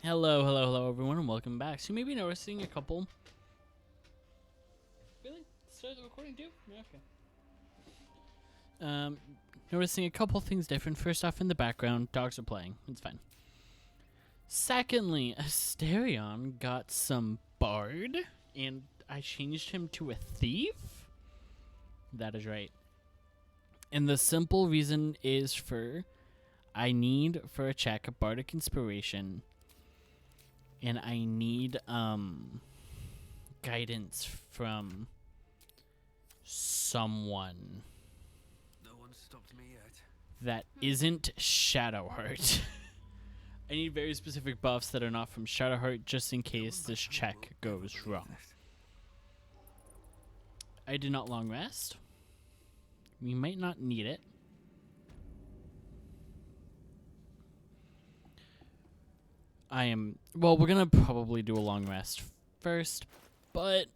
Hello, everyone, and welcome back. So you may be noticing a couple. Really? Start the recording too? Yeah, okay. Noticing a couple things different. First off, in the background, dogs are playing. It's fine. Secondly, Asterion got some bard, and I changed him to a thief. That is right. And the simple reason is I need for a check a bardic inspiration. And I need guidance from someone. No one stopped me yet. That isn't Shadowheart. I need very specific buffs that are not from Shadowheart just in case this check goes wrong. I did not long rest. We might not need it. Well, we're gonna probably do a long rest first, but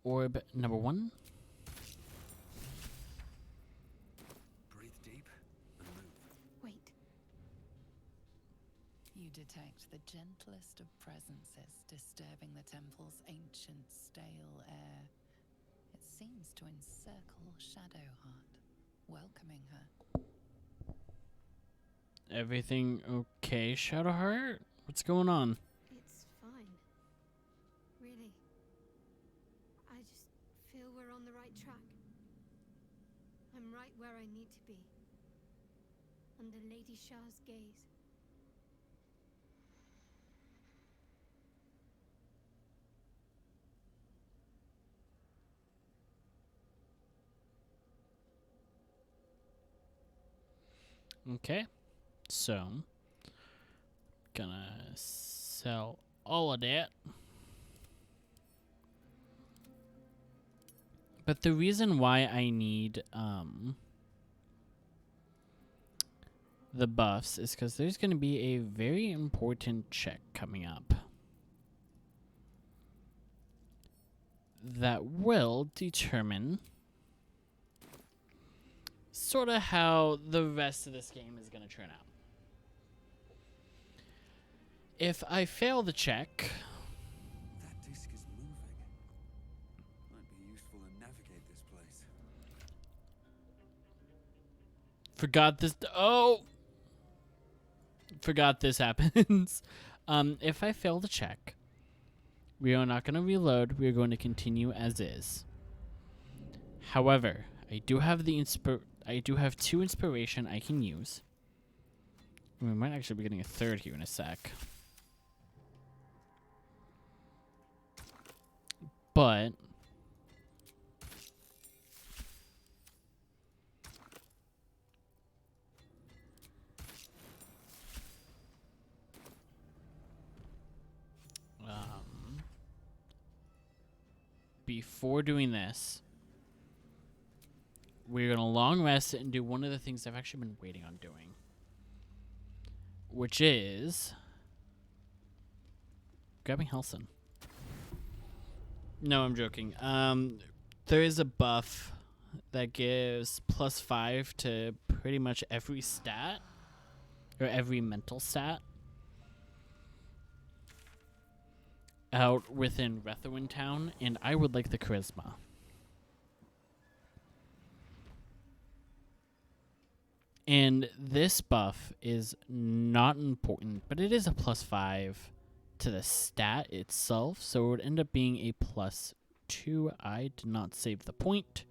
orb number 1. Breathe deep and move. Wait. You detect the gentlest of presences disturbing the temple's ancient, stale air. It seems to encircle Shadowheart, welcoming her. Everything okay, Shadowheart? What's going on? It's fine. Really. I just feel we're on the right track. I'm right where I need to be. Under Lady Shah's gaze. Okay. So, gonna sell all of that. But the reason why I need the buffs is because there's going to be a very important check coming up that will determine sort of how the rest of this game is going to turn out. If I fail the check, That disc is moving. Might be useful to navigate this place. forgot this happens. If I fail the check, we are not going to reload. We are going to continue as is. However, I do have 2 inspiration I can use. We might actually be getting a 3rd here in a sec. But before doing this, we're going to long rest and do one of the things I've actually been waiting on doing, which is grabbing Helson. No, I'm joking. There is a buff that gives +5 to pretty much every stat, or every mental stat, out within Rethowin Town, and I would like the charisma. And this buff is not important, but it is a +5 to the stat itself, so it would end up being a +2. I did not save the point.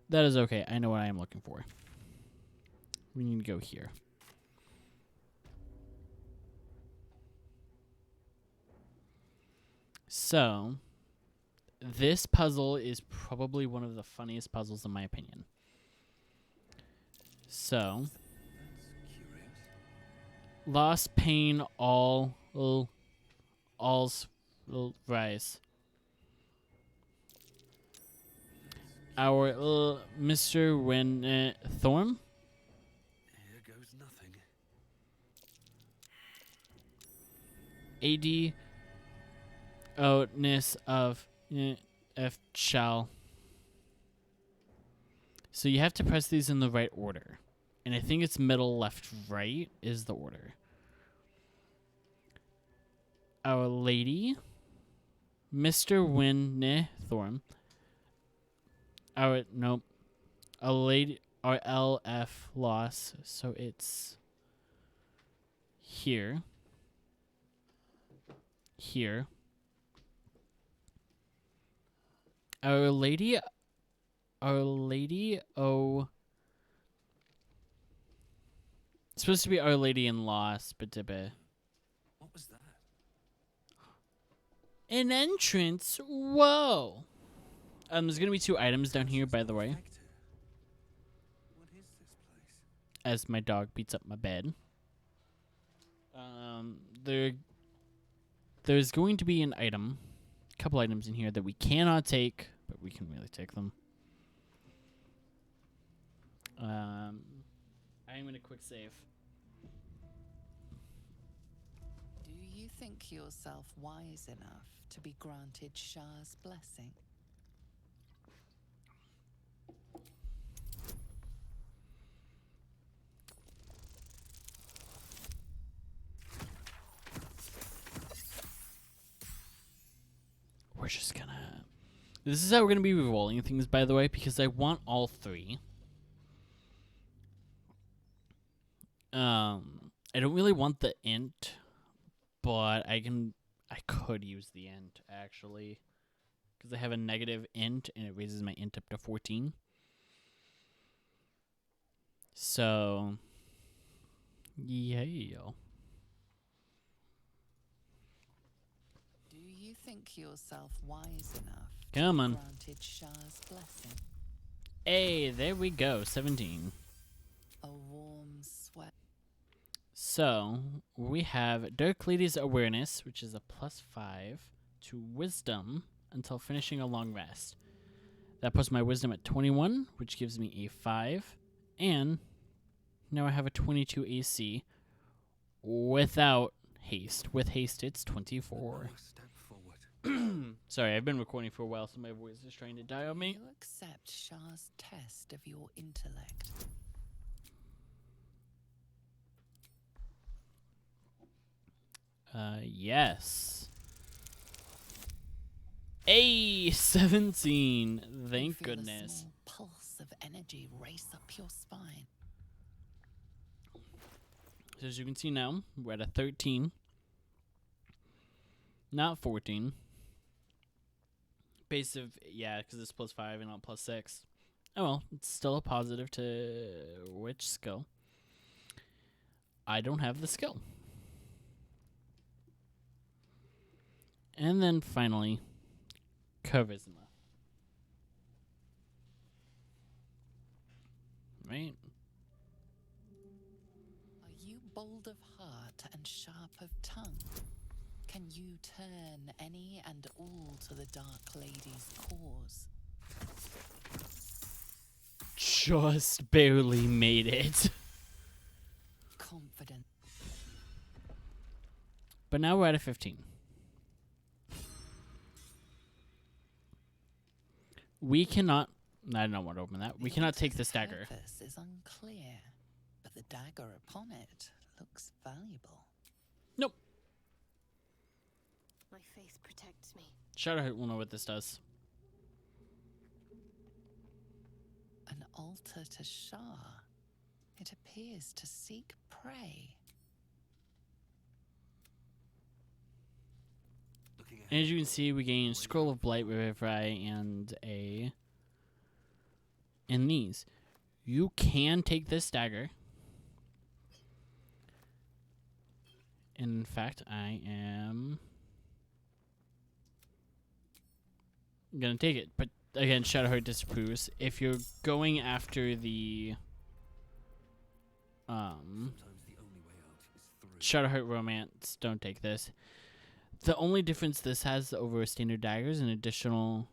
That is okay. I know what I am looking for. We need to go here. So, this puzzle is probably one of the funniest puzzles in my opinion. So, That's curious. loss, pain, all's rise. Our Mr. Thorm. Here goes nothing. AD outness of F shall. So you have to press these in the right order. And I think it's middle, left, right is the order. Our Lady, Mr. Winthorn. Nope. Our Lady, our LF loss. So it's here. Here. Our Lady, oh. It's supposed to be Our Lady in Lost, but What was that? an entrance. Whoa. There's gonna be 2 items down here, by the way, What is this place? as my dog beats up my bed. There's going to be a couple items in here that we cannot take, but we can really take them. I'm gonna quick save. Do you think yourself wise enough to be granted Shah's blessing? We're just gonna... This is how we're gonna be rolling things, by the way, because I want all 3. I don't really want the int, but I could use the int, actually, because I have a negative int, and it raises my int up to 14. So, yeah. Do you think yourself wise enough Come to on. be granted Shah's blessing? Hey, there we go, 17. A warm sweat. So, we have Dark Lady's Awareness, which is a +5 to Wisdom until finishing a long rest. That puts my Wisdom at 21, which gives me a 5. And now I have a 22 AC without haste. With haste, it's 24. Step forward. Sorry, I've been recording for a while, so my voice is trying to die on me. You accept Shah's test of your intellect. Yes. Hey, 17. Thank Feel goodness. a small pulse of energy race up your spine. So as you can see now, we're at a 13. Not 14. Base of, yeah, because it's +5 and not +6. Oh well, it's still a positive to which skill? I don't have the skill. And then finally, charisma. Right? Are you bold of heart and sharp of tongue? Can you turn any and all to the Dark Lady's cause? Just barely made it. Confident. But now we're at a 15. We cannot... I don't want to open that. We The cannot take otter's this dagger. purpose is unclear, but the dagger upon it looks valuable. Nope. My faith protects me. Shadowheart will know what this does. An altar to Shah. It appears to seek prey. Looking ahead. And as you can see, we gain Scroll of Blight, Revivify, and a... And these. You can take this dagger. In fact, I am... gonna take it. But again, Shadowheart disapproves. If you're going after the... Sometimes the only way out is through. Shadowheart Romance, don't take this. The only difference this has over standard daggers, an additional...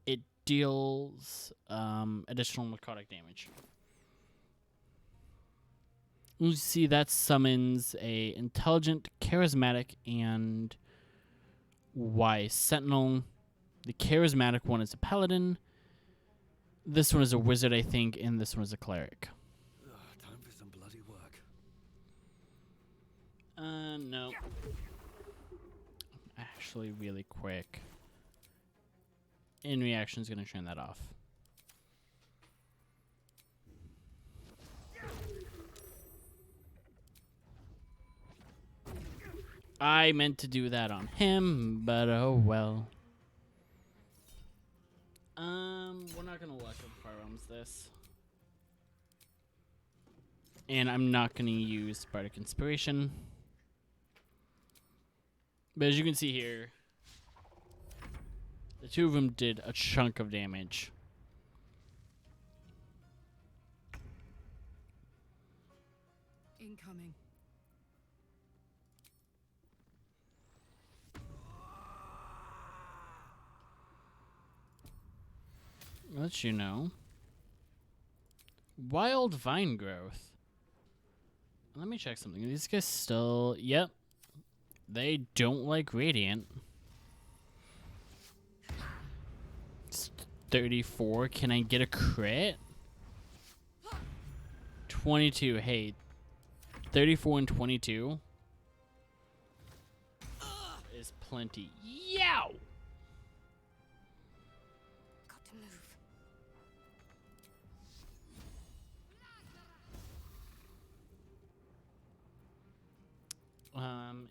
It deals additional necrotic damage. You see that summons a intelligent, charismatic, and wise sentinel. The charismatic one is a paladin. This one is a wizard, I think, and this one is a cleric. actually really quick. In reaction is going to turn that off. I meant to do that on him, but oh well. We're not gonna luck of firearms this. And I'm not gonna use Bardic Inspiration. But as you can see here, the two of them did a chunk of damage. Incoming. Let you know. Wild vine growth. Let me check something. Are these guys still... Yep. They don't like radiant. It's 34. Can I get a crit? 22. Hey. 34 and 22 is plenty. Yow! Got to move.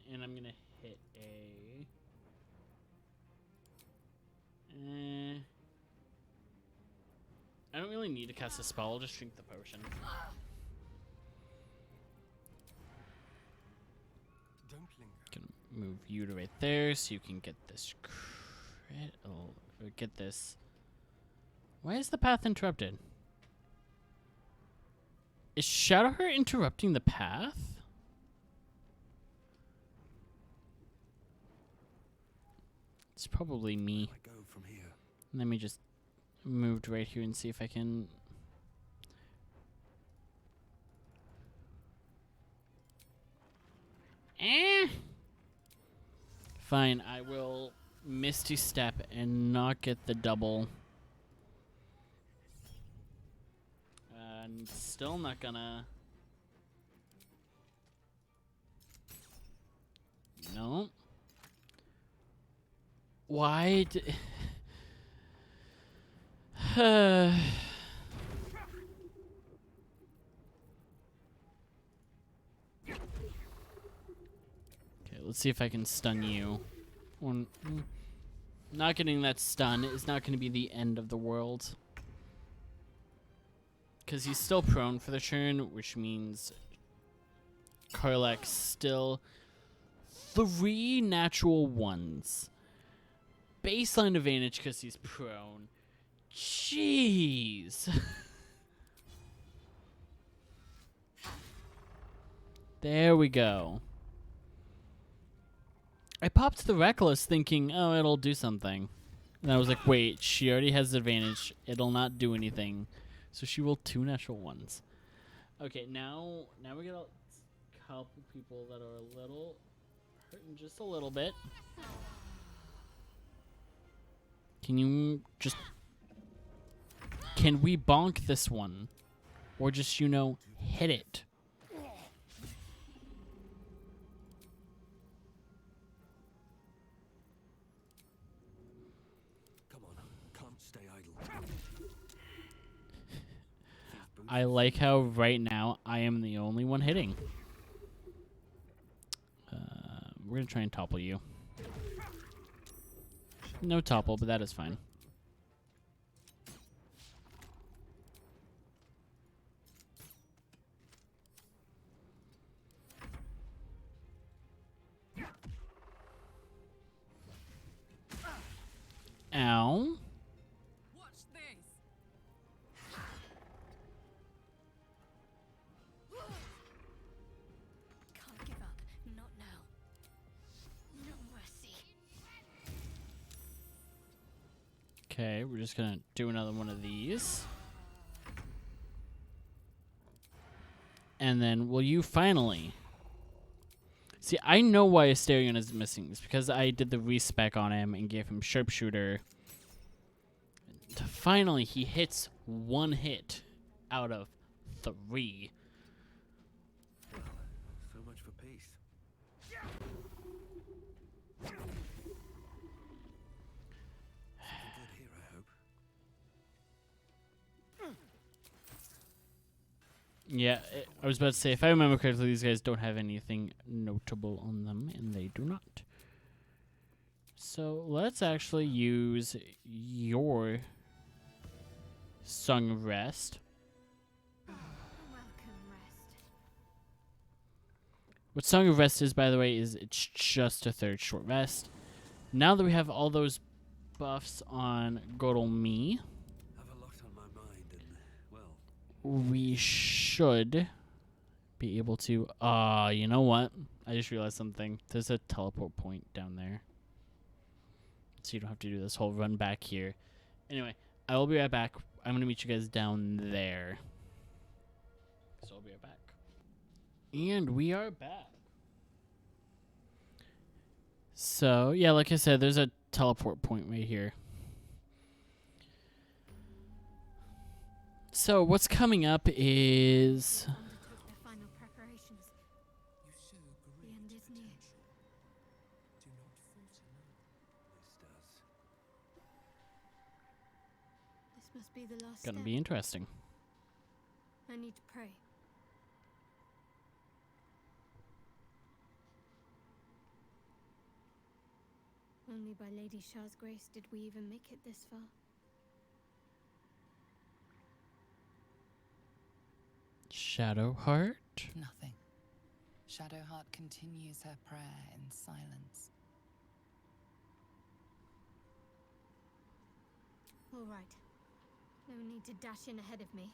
And I'm gonna hit a... I don't really need to cast a spell, I'll just drink the potion. Don't linger. Gonna move you to right there so you can get this crit. Or get this. Why is the path interrupted? Is Shadowheart interrupting the path? It's probably me. I go from here. Let me just move right here and see if I can. Fine, I will Misty Step and not get the double. And still not gonna. No. Why? Okay, let's see if I can stun you. Not getting that stun is not going to be the end of the world. Because he's still prone for the turn, which means Karlak still 3 natural ones. Baseline advantage because he's prone. Jeez. There we go. I popped the Reckless thinking, oh, it'll do something. And I was like, wait, she already has advantage. It'll not do anything. So she rolled 2 natural ones. Okay, now we got a couple people that are a little hurting just a little bit. Can you just... Can we bonk this one? Or just, you know, hit it? Come on, can't stay idle. I like how right now I am the only one hitting. We're going to try and topple you. No topple, but that is fine. Ow. Watch this. Can't give up. Not now. No mercy. Okay, we're just going to do another one of these. And then will you finally... See, I know why Asterion is missing. It's because I did the respec on him and gave him Sharpshooter. Finally, he hits 1 hit out of 3. Well, so much for peace. Yeah, I was about to say, if I remember correctly, these guys don't have anything notable on them, and they do not. So let's actually use your Song of Rest. Welcome, rest. What Song of Rest is, by the way, is it's just a third short rest. Now that we have all those buffs on Godolme, Have a lot on my mind, and well, we should be able to. You know what? I just realized something. There's a teleport point down there. So you don't have to do this whole run back here. Anyway, I will be right back. I'm going to meet you guys down there. So I'll be right back. And we are back. So, yeah, like I said, there's a teleport point right here. So what's coming up is... Undertook their final preparations. you show The end is near. Do not falter now. This does. This must be the last Gonna step. be interesting. I need to pray. Only by Lady Shah's grace did we even make it this far. Shadowheart? Nothing. Shadowheart continues her prayer in silence. All right. No need to dash in ahead of me.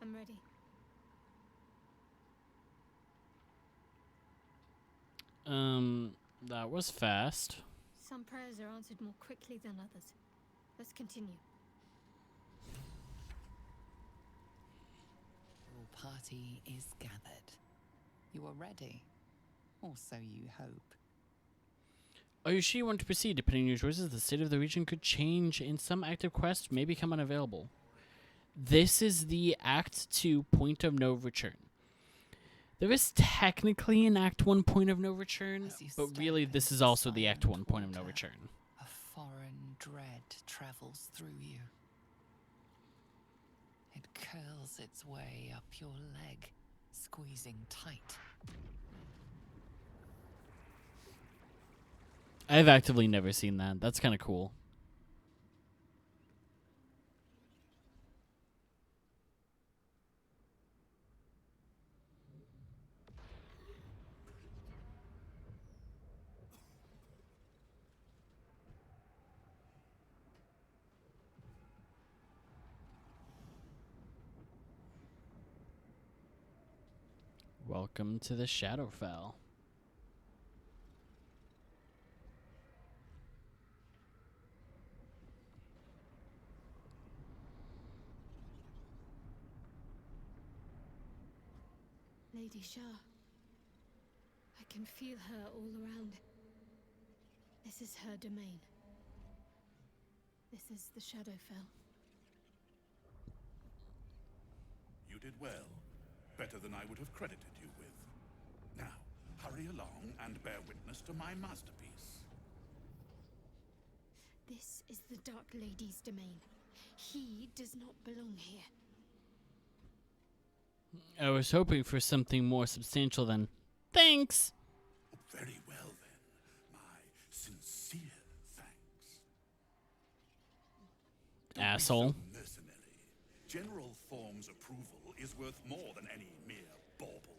I'm ready. That was fast. Some prayers are answered more quickly than others. Let's continue. All party is gathered. You are ready. Or so you hope. Are you sure you want to proceed? Depending on your choices, the state of the region could change, and some active quests may become unavailable. This is the Act 2 point of no return. There is technically an Act 1 point of no return, As you but step really this into is also the Act 1 silent point of no water, return. A foreign dread travels through you. It curls its way up your leg, squeezing tight. I've actively never seen that. That's kind of cool. Welcome to the Shadowfell. Lady Shah. I can feel her all around. This is her domain. This is the Shadowfell. You did well. Better than I would have credited you with. Now, hurry along and bear witness to my masterpiece. This is the Dark Lady's domain. He does not belong here. I was hoping for something more substantial than thanks. Very well, then. My sincere thanks. Don't Asshole. be so mercenary. General Thorm's approval is worth more than any mere bauble.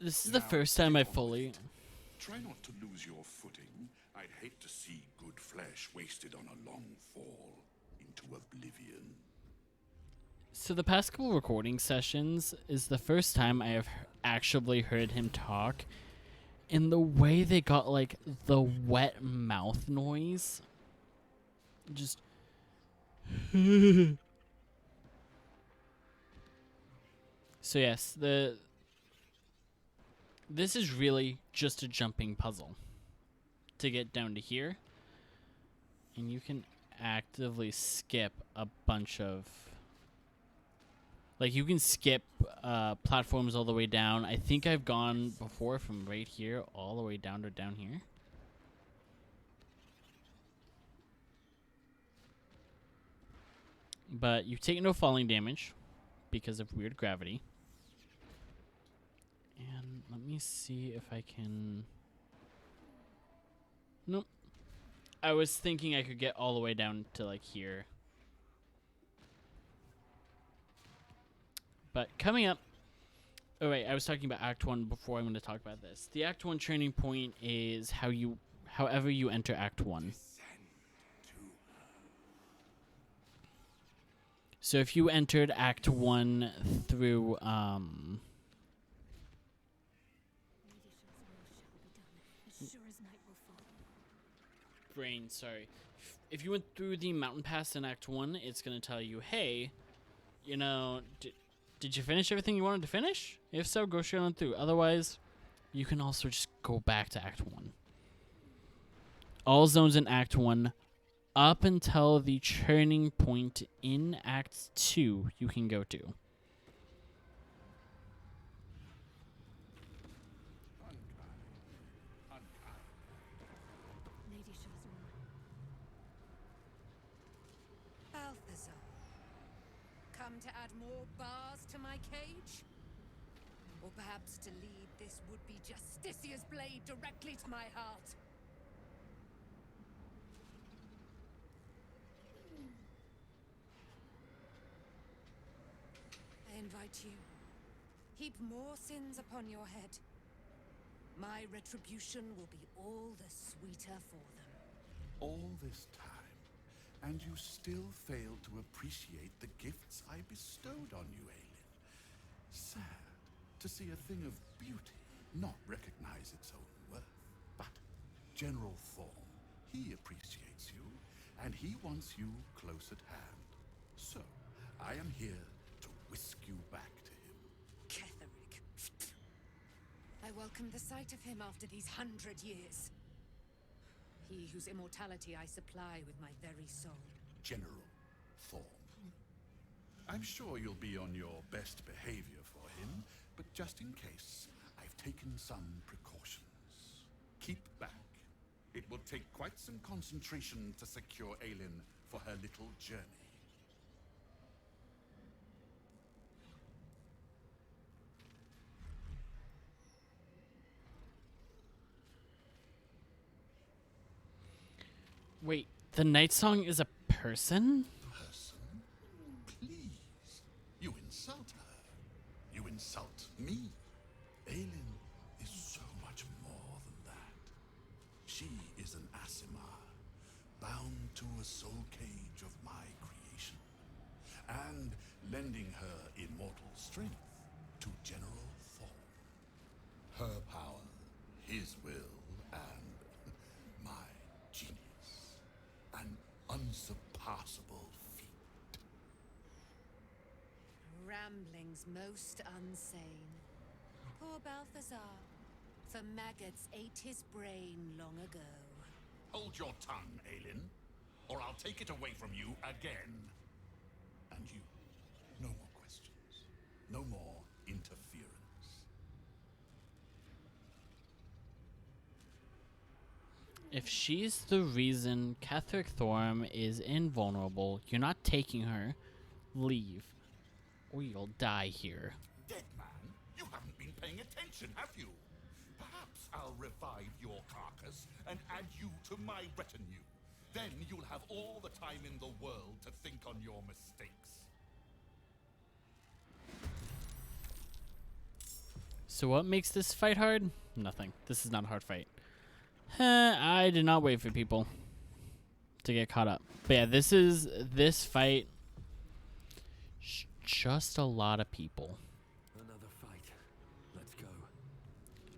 This is the Now, first time I get on with fully... it. Try not to lose your footing. I'd hate to see good flesh wasted on a long fall into oblivion. So the past couple recording sessions is the first time I have actually heard him talk. And the way they got, like, the wet mouth noise. Just... So yes, this is really just a jumping puzzle to get down to here. And you can actively skip a bunch of... Like, you can skip platforms all the way down. I think I've gone before from right here all the way down to down here. But you take no falling damage because of weird gravity. me see if I can... Nope. I was thinking I could get all the way down to, like, here. But coming up... Oh, wait, I was talking about Act 1 before I'm going to talk about this. The Act 1 turning point is however you enter Act 1. So if you entered Act 1 through... Lady Shazam shall be done, as sure as night will fall. Brain, sorry. If you went through the mountain pass in Act 1, it's going to tell you, hey, you know, did you finish everything you wanted to finish? If so, go straight on through. Otherwise, you can also just go back to Act 1. All zones in Act 1, up until the turning point in Act 2, you can go to. Lady Shazam. Balthazar, come to add more bars to my cage? Or perhaps to lead this would-be justiciar's blade directly to my heart? I invite you. Heap more sins upon your head. My retribution will be all the sweeter for them. All this time, and you still fail to appreciate the gifts I bestowed on you, Aelin. Sad to see a thing of beauty not recognize its own worth. But General Thorm, he appreciates you, and he wants you close at hand. So, I am here to whisk you back to him. Ketherick. I welcome the sight of him after these 100 years. He whose immortality I supply with my very soul. General Thorm. I'm sure you'll be on your best behavior for him, but just in case, I've taken some precautions. Keep back. It will take quite some concentration to secure Aelin for her little journey. Wait, the Nightsong is a person? Person? Please. You insult her. You insult me. Aelin is so much more than that. She is an Asimar, bound to a soul cage of my creation, and lending her immortal strength to General Thorm. Her power, his will, and my genius. An unsurpassable feat. Ramblings most unsane. Poor Balthazar. For maggots ate his brain long ago. Hold your tongue, Aelin, or I'll take it away from you again. And you, no more questions. No more interference. If she's the reason Ketherick Thorm is invulnerable, you're not taking her. Leave. Or you'll die here. Dead man, you haven't been paying attention, have you? Perhaps I'll revive your carcass and add you to my retinue. Then you'll have all the time in the world to think on your mistakes. So what makes this fight hard? Nothing. This is not a hard fight. I did not wait for people to get caught up. But yeah, this fight, just a lot of people. Another fight. Let's go.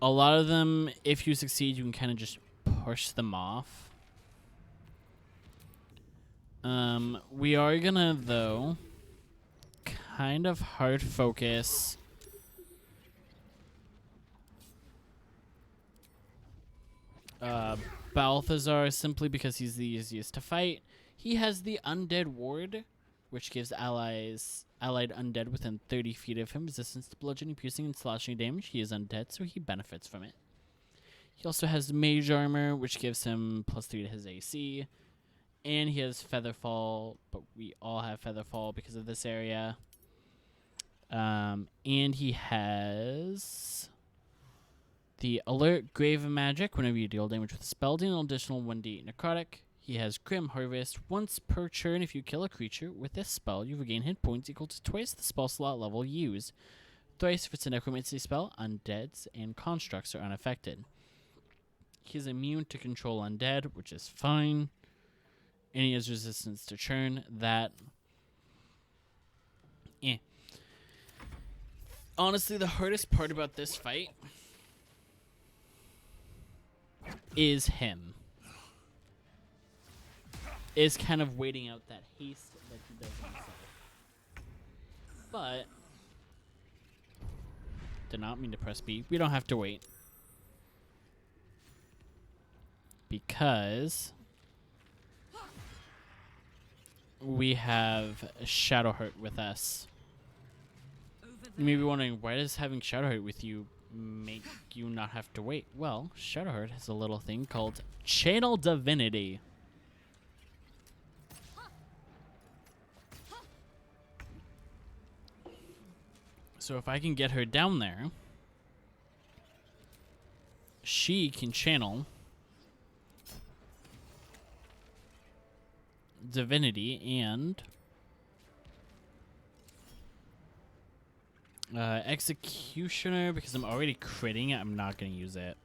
A lot of them, if you succeed, you can kind of just push them off. We are gonna, though, kind of hard focus Balthazar simply because he's the easiest to fight. He has the Undead Ward, which gives allied undead within 30 feet of him resistance to bludgeoning, piercing, and slashing damage. He is undead, so he benefits from it. He also has Mage Armor, which gives him +3 to his AC. And he has Featherfall, but we all have Featherfall because of this area. And he has the alert grave magic. Whenever you deal damage with a spell, deal an additional 1d8 necrotic. He has Grim Harvest. Once per turn, if you kill a creature with this spell, you regain hit points equal to twice the spell slot level used. Thrice if it's a necromancy spell, undeads and constructs are unaffected. He's immune to control undead, which is fine. And he has resistance to churn. That... Honestly, the hardest part about this fight is him. Is kind of waiting out that haste that he does himself. But did not mean to press B. We don't have to wait. Because we have Shadowheart with us. You may be wondering, why does having Shadowheart with you make you not have to wait? Well, Shadowheart has a little thing called Channel Divinity. So if I can get her down there, she can channel Divinity and Executioner. Because I'm already critting it, I'm not going to use it.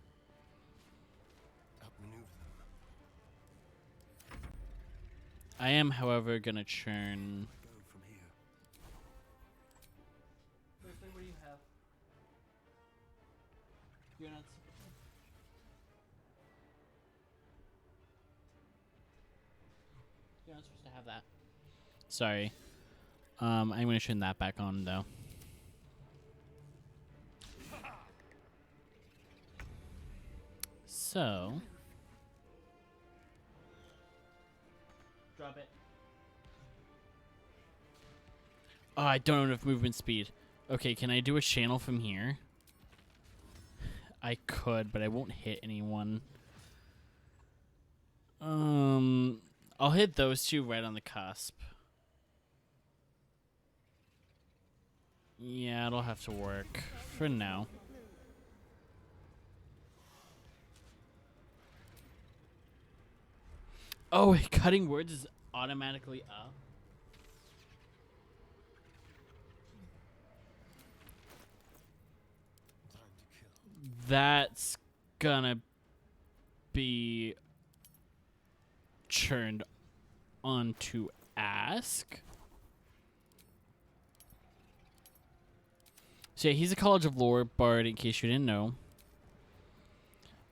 I am, however, going to churn... What do you have? You're not supposed to have that. Sorry. I'm going to turn that back on, though. So... Drop it. Oh, I don't have enough movement speed. Okay, can I do a channel from here? I could, but I won't hit anyone. I'll hit those two right on the cusp. Yeah, it'll have to work for now. Oh, cutting words is automatically up. That's gonna be churned onto ask. So yeah, he's a College of Lore bard, in case you didn't know.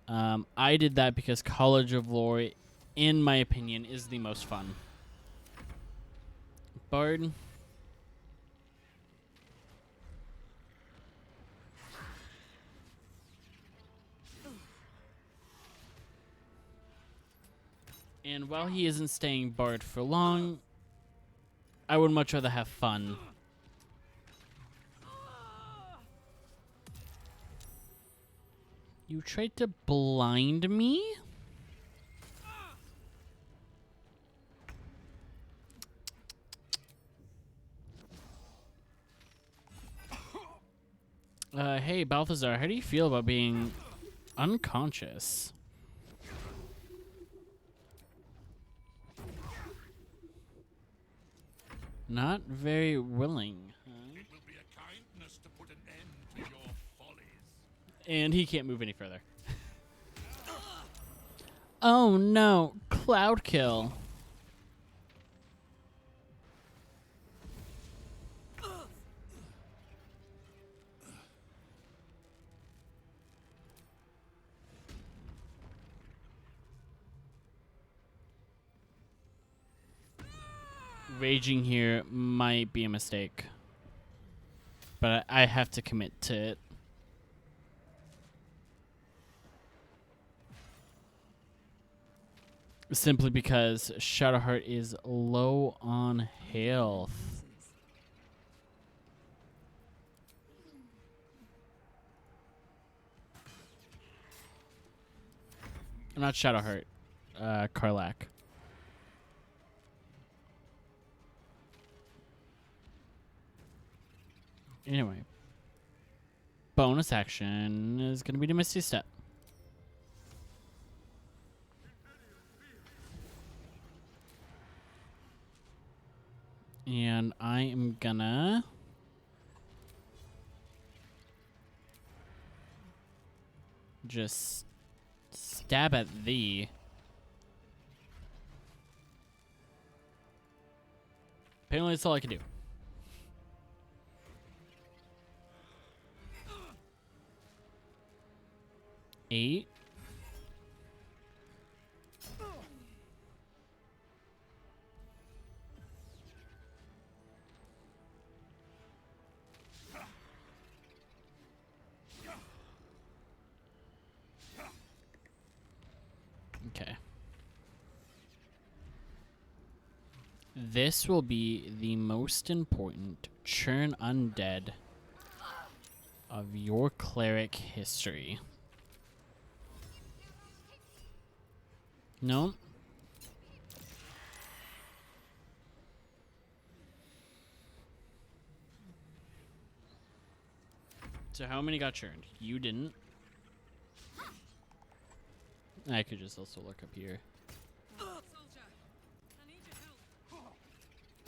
I did that because College of Lore, in my opinion, is the most fun. Bard. And while he isn't staying Bard for long, I would much rather have fun. You tried to blind me? Hey, Balthazar, how do you feel about being unconscious? Not very willing, huh? It will be a kindness to put an end to your follies. And he can't move any further. Oh no, cloud kill. Raging here might be a mistake, but I have to commit to it. Simply because Shadowheart is low on health. Not Shadowheart, Karlak. Anyway. bonus action is going to be the Misty Step. And I am gonna just stab at thee. Apparently that's all I can do. Eight. Okay. This will be the most important churn undead of your cleric history. No. So how many got churned? You didn't. I could just also look up here.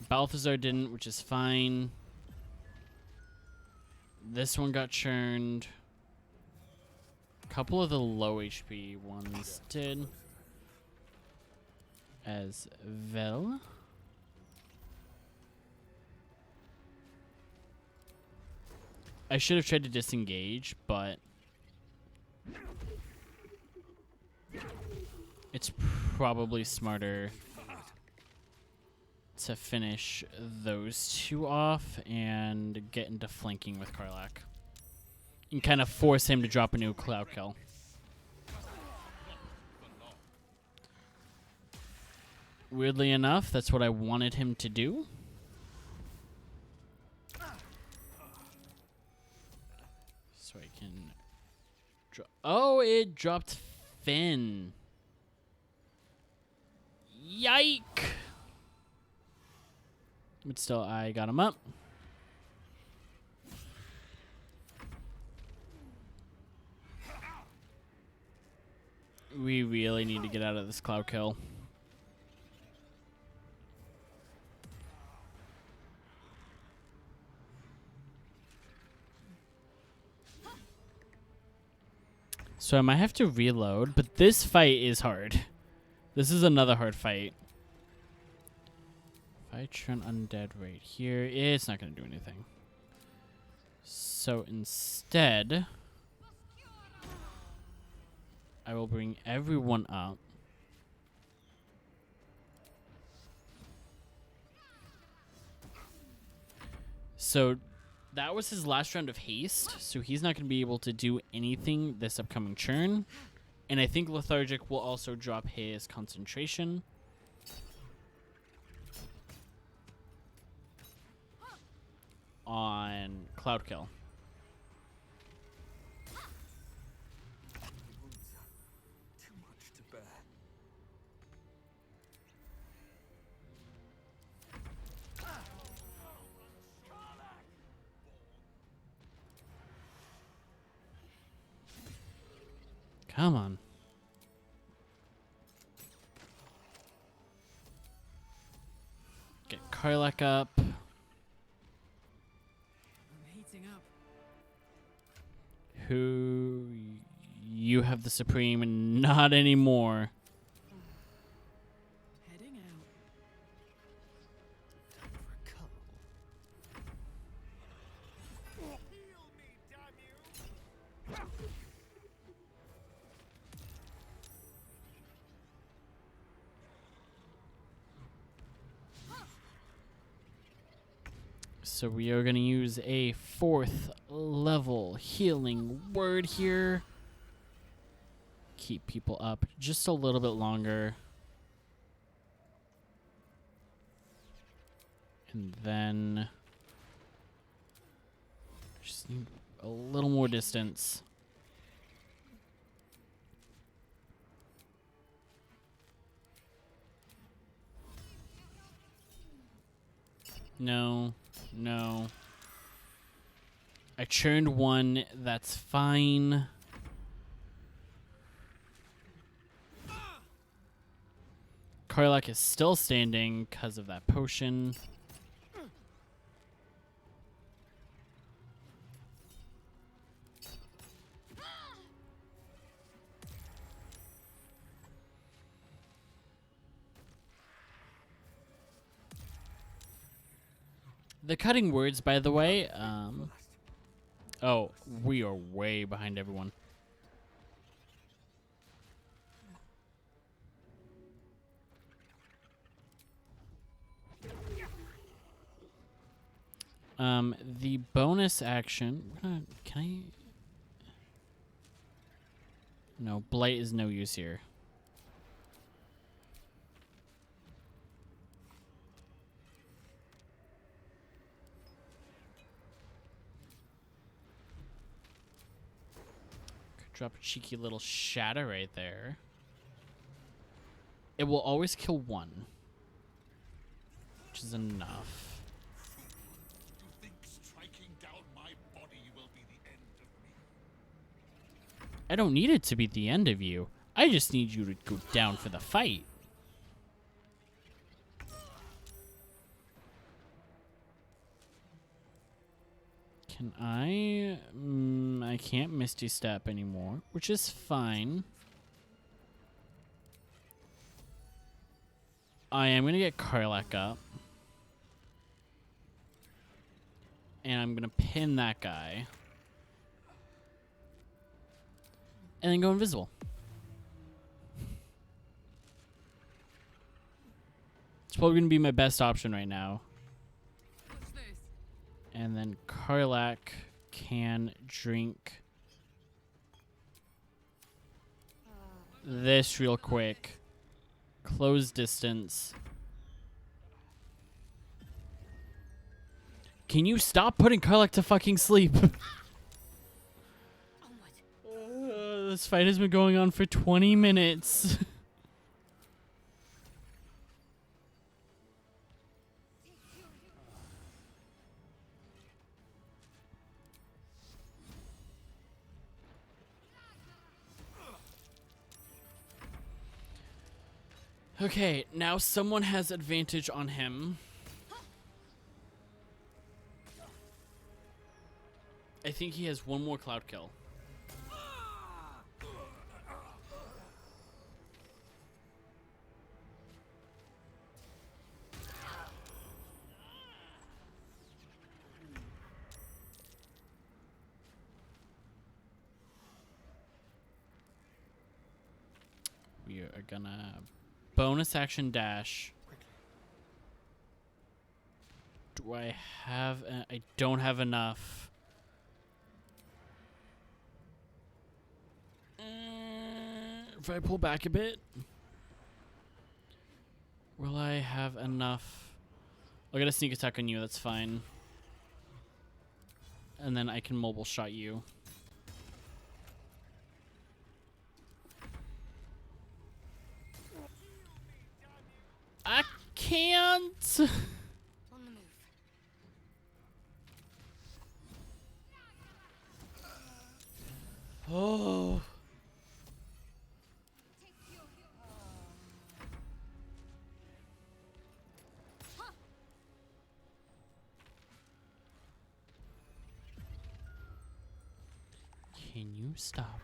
Balthazar didn't, which is fine. This one got churned. A couple of the low HP ones did. As well. I should have tried to disengage, but it's probably smarter to finish those two off and get into flanking with Karlak. And kind of force him to drop a new cloud kill. Weirdly enough, that's what I wanted him to do. So I can drop. Oh, it dropped Finn. Yike! But still, I got him up. We really need to get out of this cloud kill. So I might have to reload, but this fight is hard. This is another hard fight. If I turn undead right here, it's not going to do anything. So instead, I will bring everyone up. So that was his last round of haste, so he's not going to be able to do anything this upcoming turn. And I think Lethargic will also drop his concentration. On Cloud Kill. Too much to bear. Come on. Get Karlak up. I'm heating up. Who you have the supreme and not anymore. Heading out. Time for a cuddle. Heal me, damn you! So we are going to use a 4th level healing word here. Keep people up just a little bit longer. And then just need a little more distance. No. No. I churned one. That's fine. Karlak is still standing because of that potion. The cutting words, by the way. Oh, we are way behind everyone. The bonus action. Can I? No, blight is no use here. Could drop a cheeky little shadow right there. It will always kill one, which is enough. You think striking down my body will be the end of me? I don't need it to be the end of you. I just need you to go down for the fight. Can I? I can't Misty Step anymore, which is fine. I am going to get Karlak up. And I'm going to pin that guy. And then go invisible. It's probably going to be my best option right now. And then Karlak can drink this real quick. Close distance. Can you stop putting Karlak to fucking sleep? This fight has been going on for 20 minutes. Okay, now someone has advantage on him. I think he has one more cloud kill. We are gonna bonus action dash. Do I have? I don't have enough. If I pull back a bit, will I have enough? I'll get a sneak attack on you. That's fine. And then I can mobile shot you. I can't. On the move. Oh. Can you stop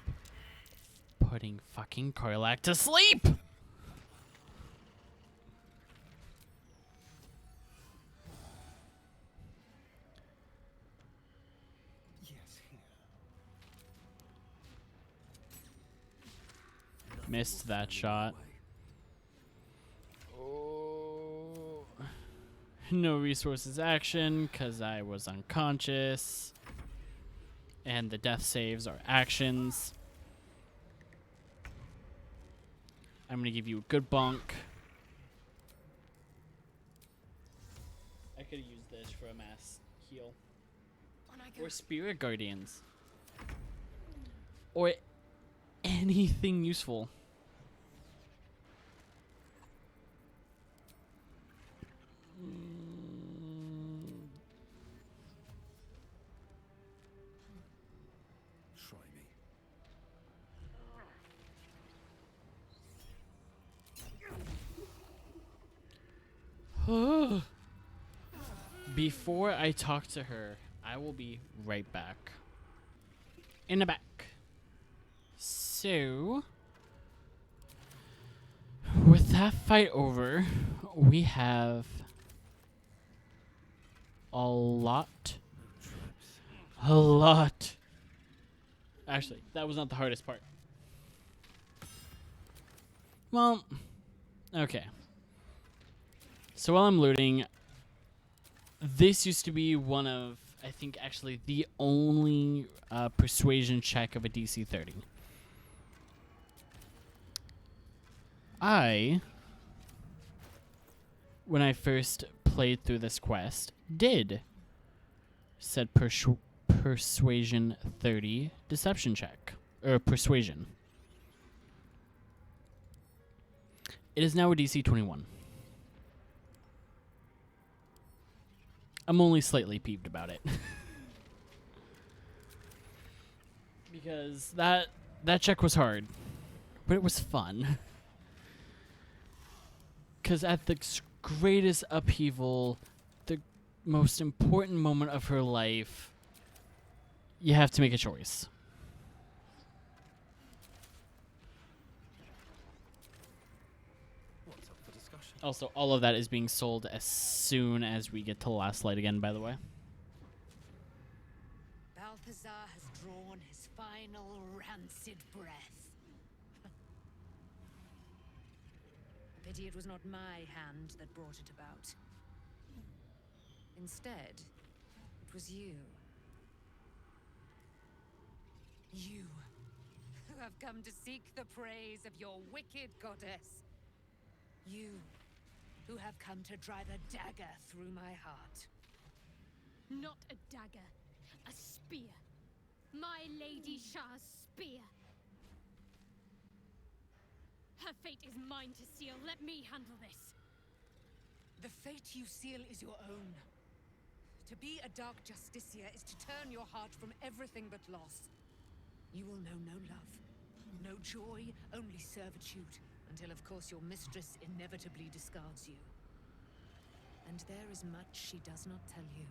putting fucking Karlak to sleep? Yes, here. Missed that shot. Oh. No resources action because I was unconscious. And the death saves are actions. I'm going to give you a good bonk. I could have used this for a mass heal. On I go. Or Spirit Guardians. Or anything useful. Before I talk to her, I will be right back. In the back. So, with that fight over, we have a lot. A lot. Actually, that was not the hardest part. Well, okay. So while I'm looting, this used to be one of, I think, actually the only persuasion check of a DC 30. When I first played through this quest, did said persuasion 30 deception check, or persuasion. It is now a DC 21. I'm only slightly peeved about it. Because that check was hard, but it was fun. Because at the greatest upheaval, the most important moment of her life, you have to make a choice. What's up for discussion? Also, all of that is being sold as soon as we get to the last light again, by the way. Balthazar has drawn his final rancid breath. Pity it was not my hand that brought it about. Instead, it was you. You, who have come to seek the praise of your wicked goddess. You, who have come to drive a dagger through my heart. Not a dagger, a spear. My Lady Shah's spear. Her fate is mine to seal. Let me handle this. The fate you seal is your own. To be a dark justiciar is to turn your heart from everything but loss. You will know no love, no joy, only servitude, until of course your mistress inevitably discards you. And there is much she does not tell you.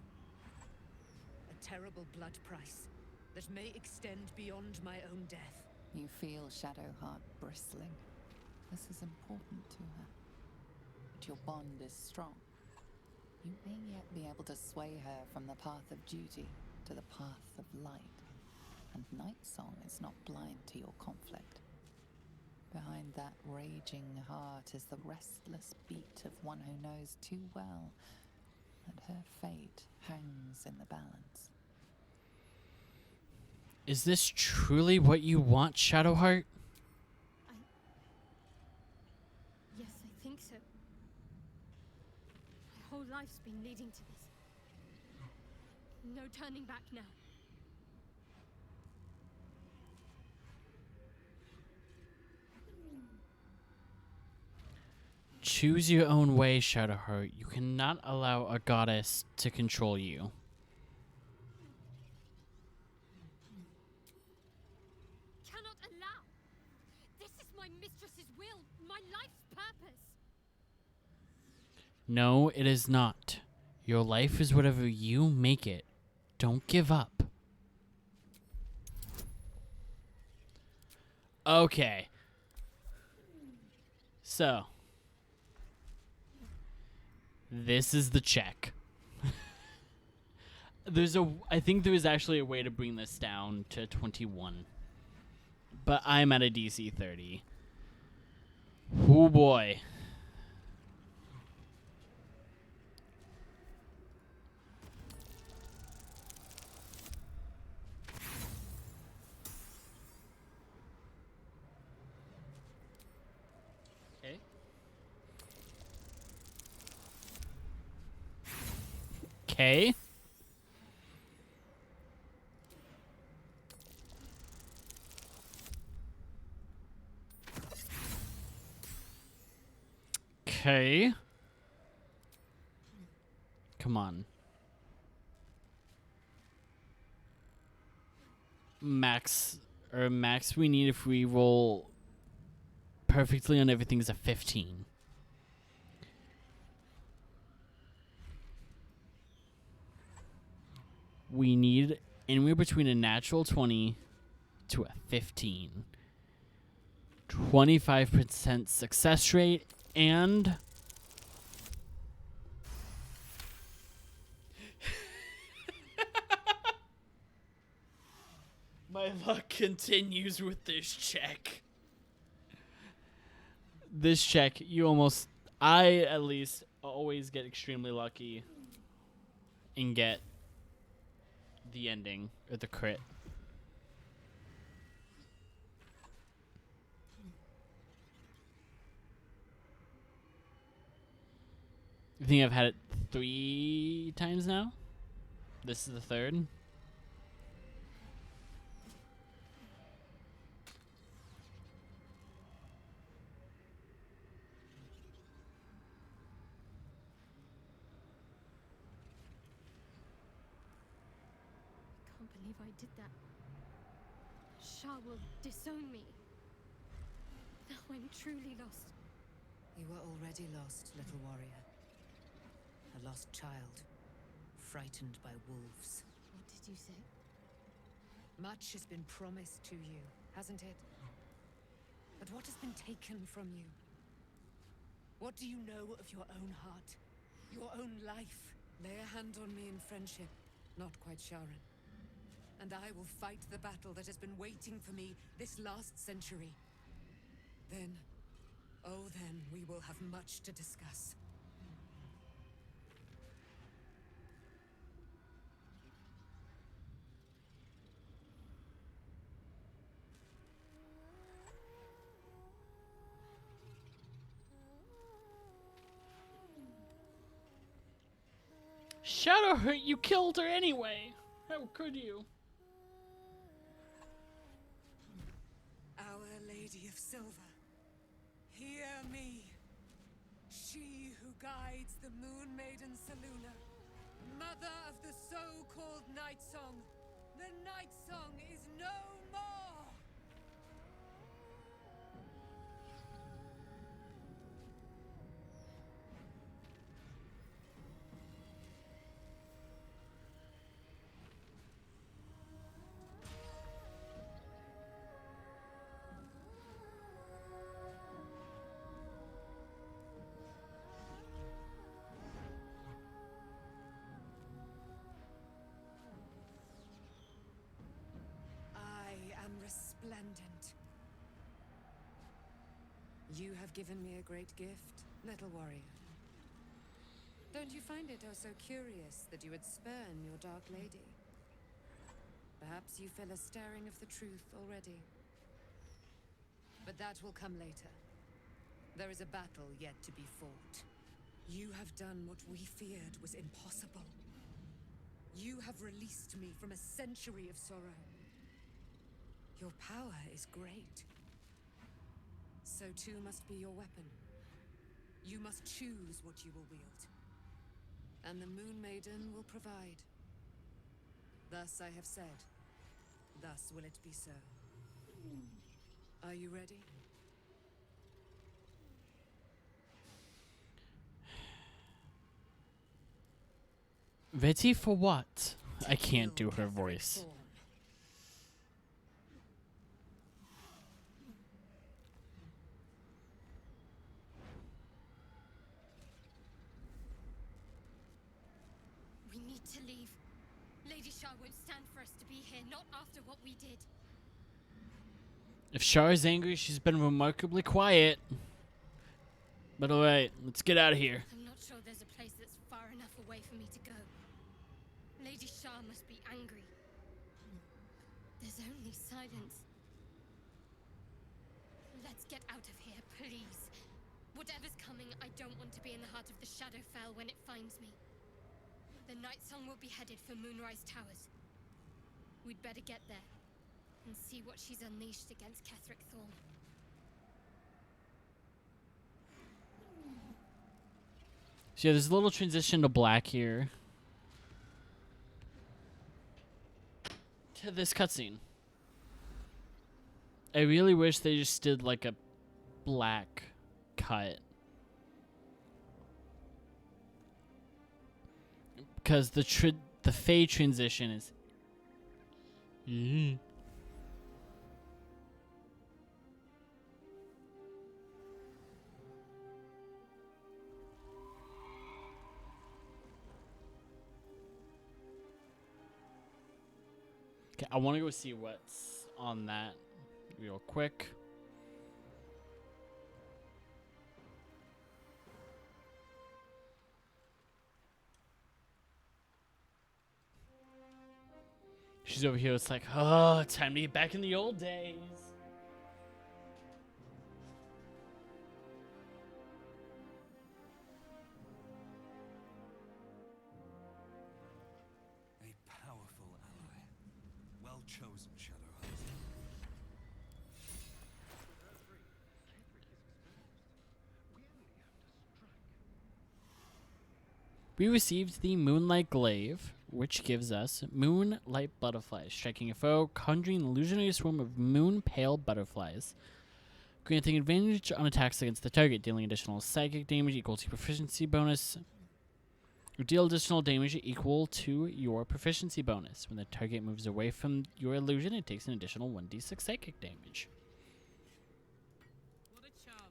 A terrible blood price that may extend beyond my own death. You feel Shadowheart bristling. This is important to her. But your bond is strong. You may yet be able to sway her from the path of duty to the path of light. And Nightsong is not blind to your conflict. Behind that raging heart is the restless beat of one who knows too well that her fate hangs in the balance. Is this truly what you want, Shadowheart? Yes, I think so. My whole life's been leading to this. No turning back now. Choose your own way, Shadowheart. You cannot allow a goddess to control you. Cannot allow. This is my mistress's will, my life's purpose. No, it is not. Your life is whatever you make it. Don't give up. Okay. So. This is the check. I think there is actually a way to bring this down to 21. But I'm at a DC 30. Oh boy. Okay. Okay. Okay. Come on. Max we need if we roll perfectly on everything is a 15. We need anywhere between a natural 20 to a 15. 25% success rate and my luck continues with this check. This check, I at least always get extremely lucky and get the ending or the crit. I think I've had it 3 times now. This is the 3rd. Can't believe I did that. Shah will disown me. Now I'm truly lost. You were already lost, little warrior. A lost child, frightened by wolves. What did you say? Much has been promised to you, hasn't it? But what has been taken from you? What do you know of your own heart? Your own life? Lay a hand on me in friendship, not quite Sharon. And I will fight the battle that has been waiting for me this last century. Then, oh then, we will have much to discuss. Shadowheart, you killed her anyway. How could you? Our Lady of Silver, hear me. She who guides the Moon Maiden Saluna, mother of the so-called Nightsong. The Nightsong is no more! Resplendent. You have given me a great gift, little warrior. Don't you find it oh so curious that you would spurn your dark lady? Perhaps you feel a stirring of the truth already. But that will come later. There is a battle yet to be fought. You have done what we feared was impossible. You have released me from a century of sorrow. Your power is great. So too must be your weapon. You must choose what you will wield. And the Moon Maiden will provide. Thus I have said. Thus will it be so. Are you ready? Ready for what? I can't do her voice. We need to leave. Lady Shah won't stand for us to be here, not after what we did. If Shar is angry, she's been remarkably quiet. But alright, let's get out of here. I'm not sure there's a place that's far enough away for me to go. Lady Shah must be angry. There's only silence. Let's get out of here, please. Whatever's coming, I don't want to be in the heart of the Shadowfell when it finds me. The Nightsong will be headed for Moonrise Towers. We'd better get there and see what she's unleashed against Ketherick Thorn. So yeah, there's a little transition to black here. To this cutscene. I really wish they just did like a black cut. Because The Fey transition is... Okay, I want to go see what's on that real quick. She's over here. It's like, oh, time to get back in the old days. A powerful ally. Well chosen, Shadowheart. We received the Moonlight Glaive, which gives us Moonlight Butterflies, striking a foe, conjuring an illusionary swarm of moon pale butterflies, granting advantage on attacks against the target, dealing additional psychic damage equal to proficiency bonus. Or deal additional damage equal to your proficiency bonus. When the target moves away from your illusion, it takes an additional 1d6 psychic damage.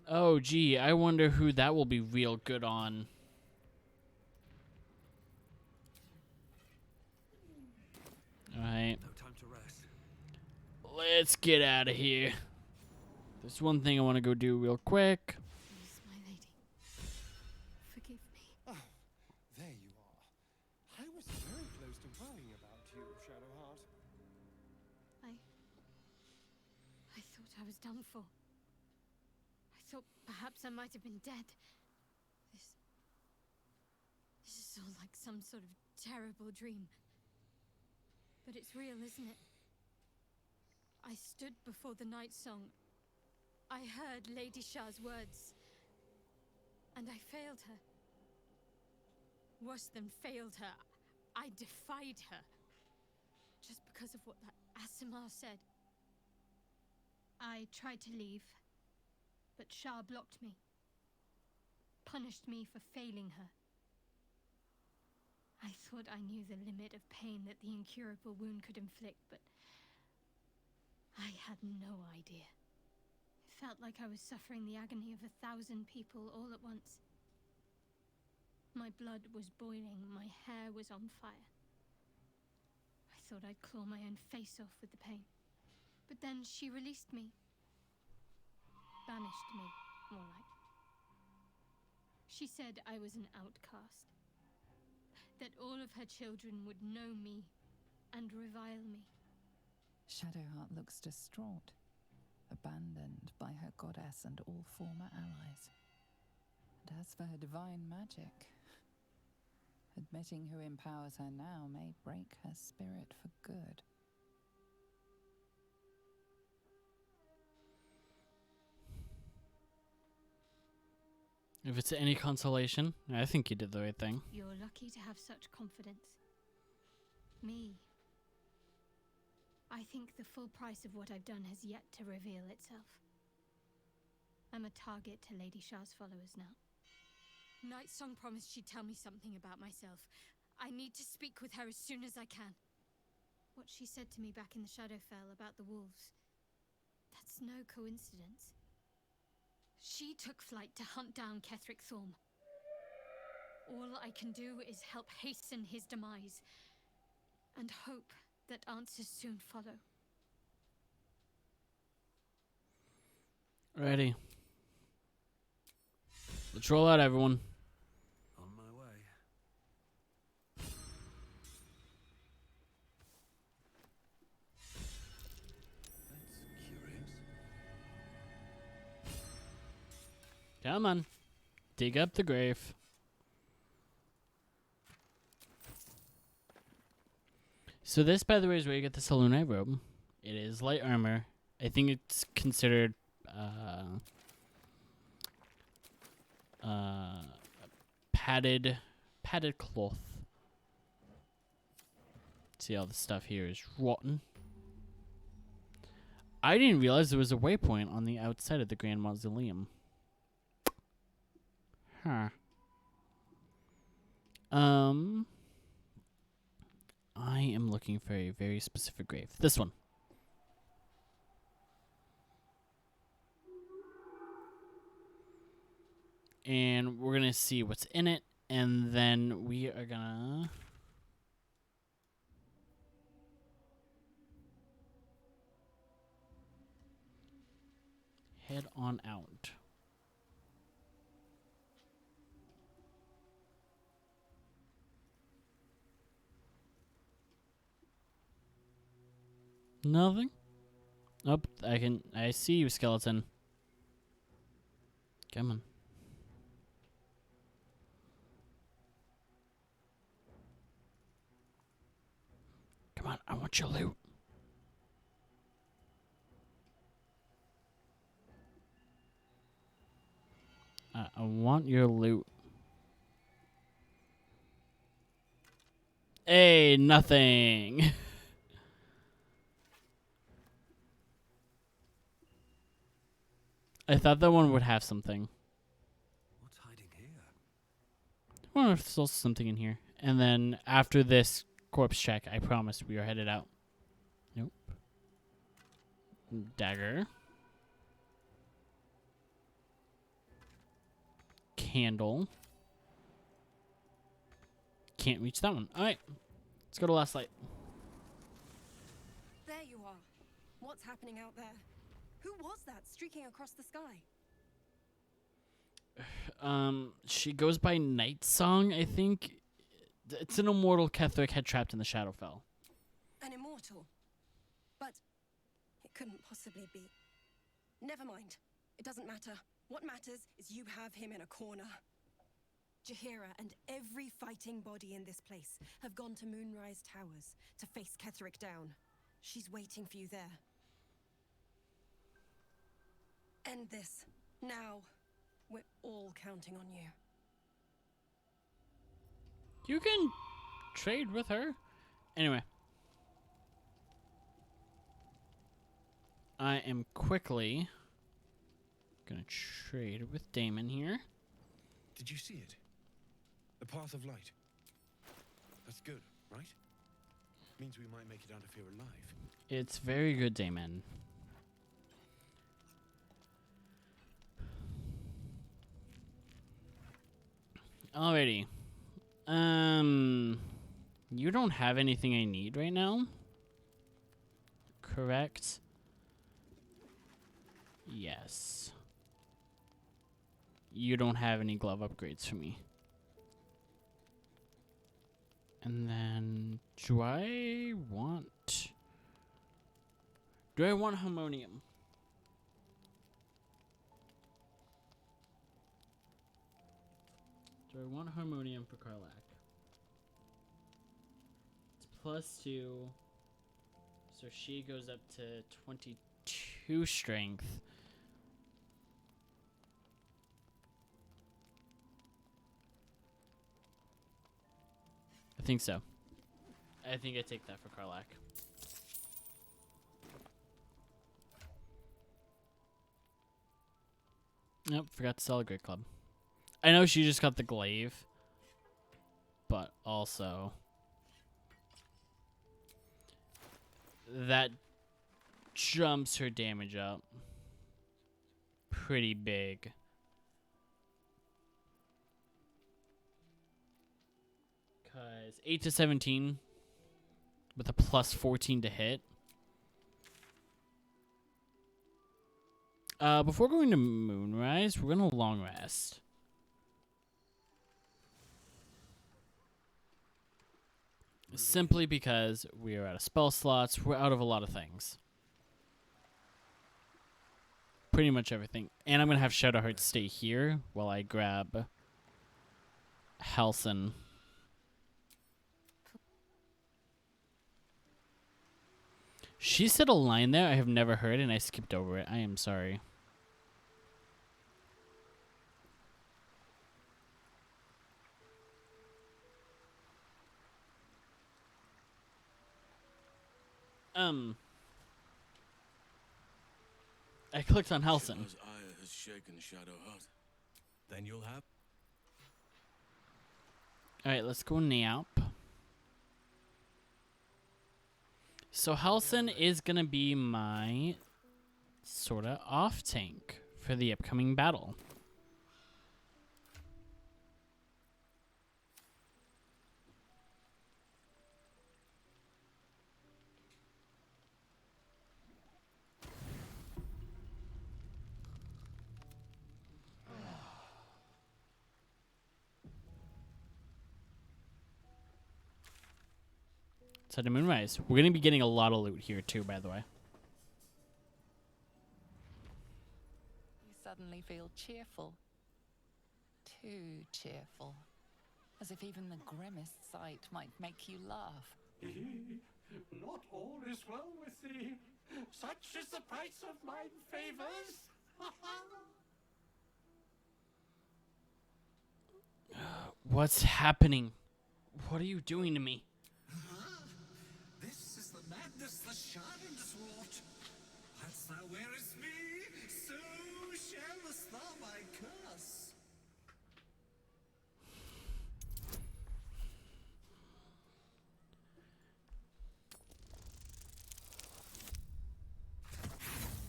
Oh, gee, I wonder who that will be real good on. Alright. No time to rest. Let's get out of here. There's one thing I want to go do real quick. Please, my lady. Forgive me. Oh, there you are. I was very close to worrying about you, Shadowheart. I thought I was done for. I thought perhaps I might have been dead. This is all like some sort of terrible dream. But it's real, isn't it? I stood before the Nightsong. I heard Lady Shah's words. And I failed her. Worse than failed her, I defied her. Just because of what that Asimar said. I tried to leave, but Shah blocked me. Punished me for failing her. I thought I knew the limit of pain that the incurable wound could inflict, but I had no idea. It felt like I was suffering the agony of 1,000 people all at once. My blood was boiling, my hair was on fire. I thought I'd claw my own face off with the pain. But then she released me. Banished me, more like. She said I was an outcast. That all of her children would know me and revile me. Shadowheart looks distraught, abandoned by her goddess and all former allies. And as for her divine magic, admitting who empowers her now may break her spirit for good. If it's any consolation, I think you did the right thing. You're lucky to have such confidence. Me. I think the full price of what I've done has yet to reveal itself. I'm a target to Lady Shah's followers now. Nightsong promised she'd tell me something about myself. I need to speak with her as soon as I can. What she said to me back in the Shadowfell about the wolves, that's no coincidence. She took flight to hunt down Ketheric Thorm. All I can do is help hasten his demise, and hope that answers soon follow. Ready. Let's roll out, everyone. On my way. That's curious. Come on. Dig up the grave. So this, by the way, is where you get the Salunite robe. It is light armor. I think it's considered padded cloth. See, all the stuff here is rotten. I didn't realize there was a waypoint on the outside of the Grand Mausoleum. Huh. I am looking for a very specific grave. This one. And we're going to see what's in it. And then we are going to... head on out. Nothing? Oh, I see you, skeleton. Come on. Come on, I want your loot. I want your loot. Hey, nothing. I thought that one would have something. What's hiding here? I wonder if there's also something in here. And then after this corpse check, I promise we are headed out. Nope. Dagger. Candle. Can't reach that one. Alright. Let's go to last light. There you are. What's happening out there? Who was that streaking across the sky? She goes by Nightsong, I think. It's an immortal Ketheric head trapped in the Shadowfell. An immortal. But it couldn't possibly be. Never mind. It doesn't matter. What matters is you have him in a corner. Jaheira and every fighting body in this place have gone to Moonrise Towers to face Ketheric down. She's waiting for you there. End this. Now. We're all counting on you. You can trade with her. Anyway. I am quickly gonna trade with Damon here. Did you see it? The path of light. That's good, right? Means we might make it out of here alive. It's very good, Damon. Alrighty. You don't have anything I need right now? Correct? Yes. You don't have any glove upgrades for me. And then, do I want harmonium? Do I want harmonium for Karlach? It's +2. So she goes up to 22 strength. I think so. I think I take that for Karlach. Nope, forgot to sell a Great Club. I know she just got the glaive, but also that jumps her damage up pretty big. Because 8 to 17 with a +14 to hit. Before going to Moonrise, we're going to long rest. Simply because we are out of spell slots. We're out of a lot of things. Pretty much everything. And I'm going to have Shadowheart stay here while I grab Halsin. She said a line there I have never heard and I skipped over it. I am sorry. I clicked on Halsin. Shadow's ire has shaken Shadowheart. Then you'll have... Alright, let's go Nap. So Halson is going to be my sort of off tank for the upcoming battle. So to Moonrise, we're going to be getting a lot of loot here too, by the way. You suddenly feel cheerful. Too cheerful. As if even the grimmest sight might make you laugh. Not all is well with thee. Such is the price of mine favors. What's happening? What are you doing to me? This is the madness the shamans wrought. As thou wearest me, so sharest thou my curse.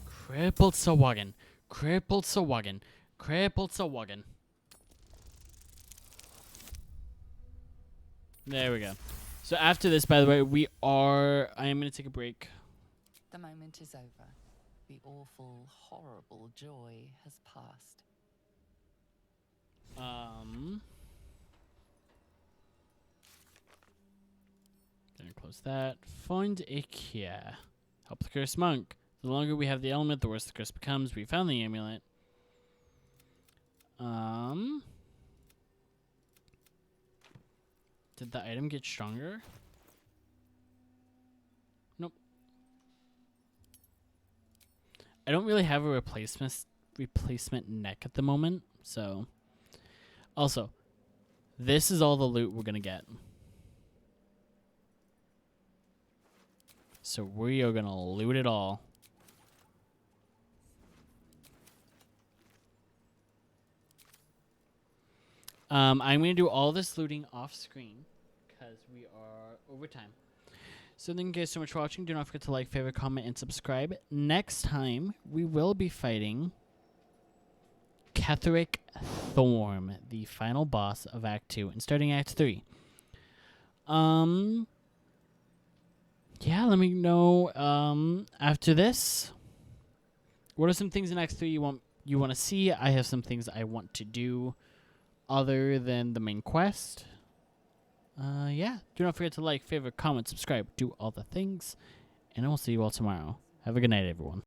Crippled Sawagan. Crippled Sawagan. Crippled Sawagan. There we go. So after this, by the way, I am going to take a break. The moment is over. The awful, horrible joy has passed. Gonna close that. Find a key. Help the cursed monk. The longer we have the element, the worse the curse becomes. We found the amulet. Did the item get stronger? Nope. I don't really have a replacement neck at the moment, so. Also, this is all the loot we're gonna get. So we are gonna loot it all. I'm going to do all this looting off screen because we are over time. So thank you guys so much for watching. Do not forget to like, favorite, comment, and subscribe. Next time, we will be fighting Ketheric Thorm, the final boss of Act 2, and starting Act 3. Yeah, let me know after this. What are some things in Act 3 you want to see? I have some things I want to do other than the main quest. Yeah. Do not forget to like, favorite, comment, subscribe, do all the things. And I will see you all tomorrow. Have a good night, everyone.